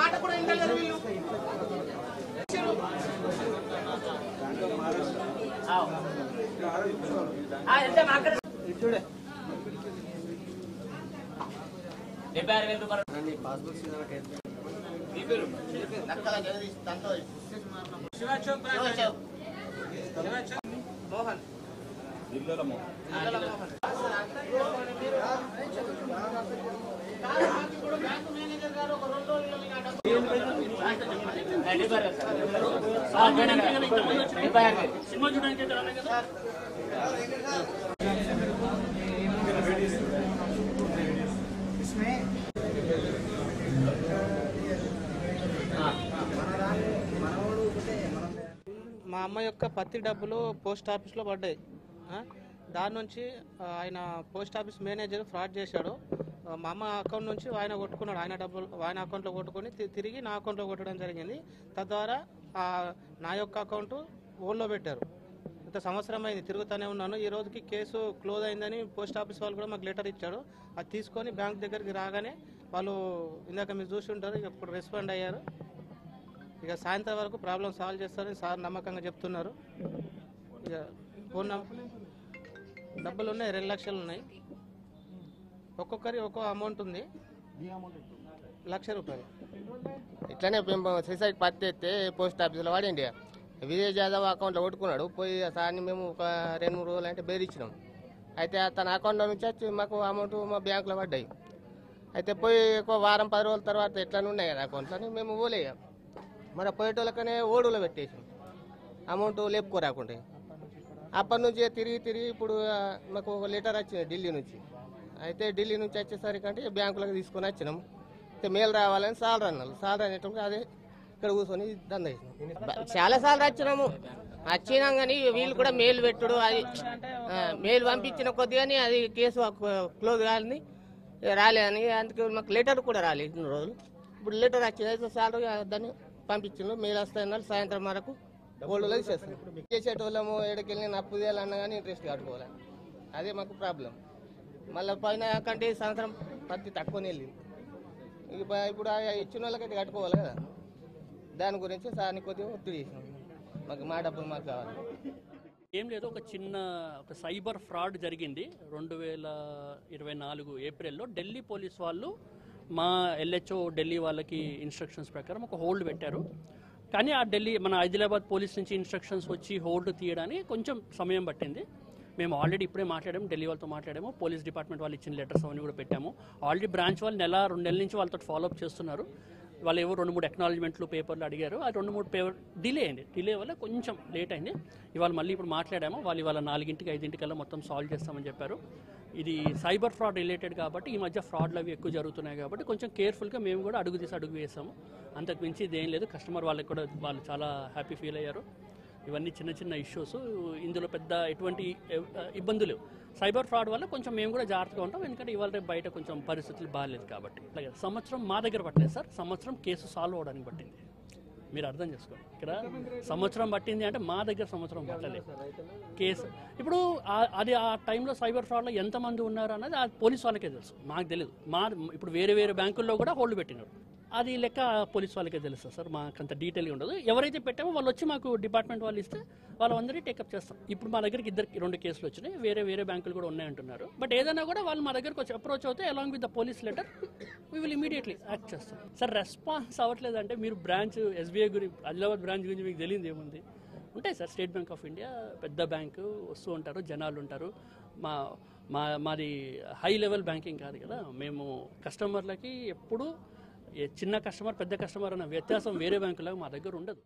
మాట కూడా ఇంటలేరు వీళ్ళు. చూడే మోహన్ మేనేజర్ గారు ఒక 2 రోజుల్లో సినిమా చూడడానికి మా అమ్మ యొక్క పత్తి డబ్బులు పోస్ట్ ఆఫీస్లో పడ్డాయి. దాని నుంచి ఆయన పోస్ట్ ఆఫీస్ మేనేజర్ ఫ్రాడ్ చేశాడు. మా అమ్మ అకౌంట్ నుంచి ఆయన కొట్టుకున్నాడు. ఆయన డబ్బులు ఆయన అకౌంట్లో కొట్టుకొని తిరిగి నా అకౌంట్లో కొట్టడం జరిగింది. తద్వారా నా యొక్క అకౌంట్ ఓన్లో పెట్టారు. ఇంత సంవత్సరం అయింది, తిరుగుతూనే ఉన్నాను. ఈ రోజుకి కేసు క్లోజ్ అయిందని పోస్ట్ ఆఫీస్ వాళ్ళు కూడా మాకు లెటర్ ఇచ్చాడు. అది తీసుకొని బ్యాంక్ దగ్గరికి రాగానే వాళ్ళు ఇందాక మీరు చూసి ఉంటారు, ఇప్పుడు రెస్పాండ్ అయ్యారు. ఇక సాయంత్రం వరకు ప్రాబ్లం సాల్వ్ చేస్తారని సార్ నమ్మకంగా చెప్తున్నారు. ఇక ఫోన్ డబ్బులు ఉన్నాయి, 2 లక్షలు ఉన్నాయి. ఒక్కొక్కరి ఒక్కో అమౌంట్ ఉంది, 1,00,000 రూపాయలు. ఇట్లానే సూసైడ్ పత్తి ఎత్తే పోస్ట్ ఆఫీస్లో వాడండి. విజయ్ యాదవ్ అకౌంట్లో కొట్టుకున్నాడు. పోయి సార్ని మేము ఒక 2-3 రోజులు అంటే బెదిరించినాం. అయితే తన అకౌంట్లో నుంచి వచ్చి మాకు అమౌంట్ మా బ్యాంకులో పడ్డాయి. అయితే పోయి ఒక వారం 10 రోజుల తర్వాత ఎట్లా ఉన్నాయి కదా అకౌంట్లో అని మేము పోలేయాం. మరి పోయేటోళ్ళకనే ఓడులో పెట్టేసాం, అమౌంట్ లేపుకోరాకుంటే. అప్పటి నుంచి తిరిగి ఇప్పుడు మాకు ఒక లెటర్ వచ్చింది ఢిల్లీ నుంచి. అయితే ఢిల్లీ నుంచి వచ్చేసరికి అంటే బ్యాంకులకు తీసుకొని వచ్చినాం. అయితే మేలు రావాలని సాలరీ అన్నారు. సాలరీ అనేటప్పుడు అదే ఇక్కడ కూర్చొని దంద చేసినాం. చాలా సార్లు వచ్చినాం కానీ వీళ్ళు కూడా మెయిల్ పెట్టుడు, అది మెయిల్ పంపించిన కొద్దిగాని అది కేసు క్లోజ్ కాలని రాలేదని, అందుకే మాకు లెటర్ కూడా రాలేదు 2 రోజులు. ఇప్పుడు లెటర్ వచ్చింది, సాలరీ దాన్ని పంపించిండ్రు. మెయిల్ వస్తాయన్నారు. సాయంత్రం వరకు గోల్డ్లో చేస్తాం. చేసేటోళ్ళము ఎక్కడికి అప్పు చేయాలన్నా కానీ ఇంట్రెస్ట్ కట్టుకోవాలి. అదే మాకు ప్రాబ్లం. మళ్ళీ పైన కంటే సంవత్సరం పత్తి తక్కువనే వెళ్ళింది. ఇప్పుడు ఇచ్చిన వాళ్ళకైతే కట్టుకోవాలి కదా. దాని గురించి సార్ని కొద్దిగా ఒత్తిడి చేసినాం. మాకు మా డబ్బులు మాకు కావాలి. ఏం లేదు, ఒక సైబర్ ఫ్రాడ్ జరిగింది 2024 ఏప్రిల్లో. ఢిల్లీ పోలీస్ వాళ్ళు మా LHO ఢిల్లీ వాళ్ళకి ఇన్స్ట్రక్షన్స్ ప్రకారం ఒక హోల్డ్ పెట్టారు. కానీ ఆ మన ఆదిలాబాద్ పోలీస్ నుంచి ఇన్స్ట్రక్షన్స్ వచ్చి హోల్డ్ తీయడానికి కొంచెం సమయం పట్టింది. మేము ఆల్రెడీ ఇప్పుడే మాట్లాడాము, ఢిల్లీ వాళ్ళతో మాట్లాడాము. పోలీస్ డిపార్ట్మెంట్ వాళ్ళు ఇచ్చిన లెటర్స్ అవన్నీ కూడా పెట్టాము. ఆల్రెడీ బ్రాంచ్ వాళ్ళు 1-2 నెలల నుంచి వాళ్ళతో ఫాలోఅప్ చేస్తున్నారు. వాళ్ళు ఏవో 2-3 అక్నాలజ్మెంట్లు పేపర్లు అడిగారు. ఆ 2-3 పేపర్ డిలే అయింది. డిలే వల్ల కొంచెం లేట్ అయింది. ఇవాళ మళ్ళీ ఇప్పుడు మాట్లాడాము. వాళ్ళు ఇవాళ 4కి 5కల్లా మొత్తం సాల్వ్ చేస్తామని చెప్పారు. ఇది సైబర్ ఫ్రాడ్ రిలేటెడ్ కాబట్టి ఈ మధ్య ఫ్రాడ్లు అవి ఎక్కువ జరుగుతున్నాయి కాబట్టి కొంచెం కేర్ఫుల్గా మేము కూడా అడుగు వేసాము. అంతకు మించి ఇదేం లేదు. కస్టమర్ వాళ్ళకి కూడా వాళ్ళు చాలా హ్యాపీ ఫీల్ అయ్యారు. ఇవన్నీ చిన్న ఇష్యూస్, ఇందులో పెద్ద ఎటువంటి ఇబ్బందులు. సైబర్ ఫ్రాడ్ వల్ల కొంచెం మేము కూడా జాగ్రత్తగా ఉంటాం. ఎందుకంటే ఇవాళ రేపు బయట కొంచెం పరిస్థితులు బాగాలేదు కాబట్టి. అలాగే సంవత్సరం మా దగ్గర పట్టలేదు సార్, సంవత్సరం కేసు సాల్వ్ అవడానికి పట్టింది. మీరు అర్థం చేసుకోండి, ఇక్కడ సంవత్సరం పట్టింది అంటే మా దగ్గర సంవత్సరం పట్టలేదు కేసు. ఇప్పుడు అది ఆ టైంలో సైబర్ ఫ్రాడ్లో ఎంతమంది ఉన్నారు అన్నది ఆ పోలీస్ వాళ్ళకే తెలుసు, మాకు తెలియదు. ఇప్పుడు వేరే బ్యాంకుల్లో కూడా హోల్డ్ పెట్టినారు. అది లెక్క పోలీస్ వాళ్ళకే తెలుస్తుంది సార్, మాకు అంత డీటెయిల్గా ఉండదు. ఎవరైతే పెట్టామో వాళ్ళు వచ్చి మాకు డిపార్ట్మెంట్ వాళ్ళు ఇస్తే వాళ్ళందరినీ టేకప్ చేస్తాం. ఇప్పుడు మా దగ్గరికి 2 కేసులు వచ్చినాయి. వేరే బ్యాంకులు కూడా ఉన్నాయంటున్నారు. బట్ ఏదైనా కూడా వాళ్ళు మా దగ్గరకు వచ్చి అప్రోచ్ అవుతే along with the police letter we will immediately act చేస్తాం. సార్ రెస్పాన్స్ అవ్వట్లేదు అంటే మీరు బ్రాంచ్ SBI గురించి, ఆదిలాబాద్ బ్రాంచ్ గురించి మీకు తెలియదు ఏముంది? ఉంటాయి sir, state bank of India పెద్ద బ్యాంకు, వస్తూ ఉంటారు, జనాలు ఉంటారు. మాది హై లెవెల్ బ్యాంకింగ్ కాదు కదా. మేము కస్టమర్లకి ఎప్పుడు చిన్న కస్టమర్ పెద్ద కస్టమర్ అన్న వ్యత్యాసం వేరే బ్యాంకులాగా మా దగ్గర ఉండదు.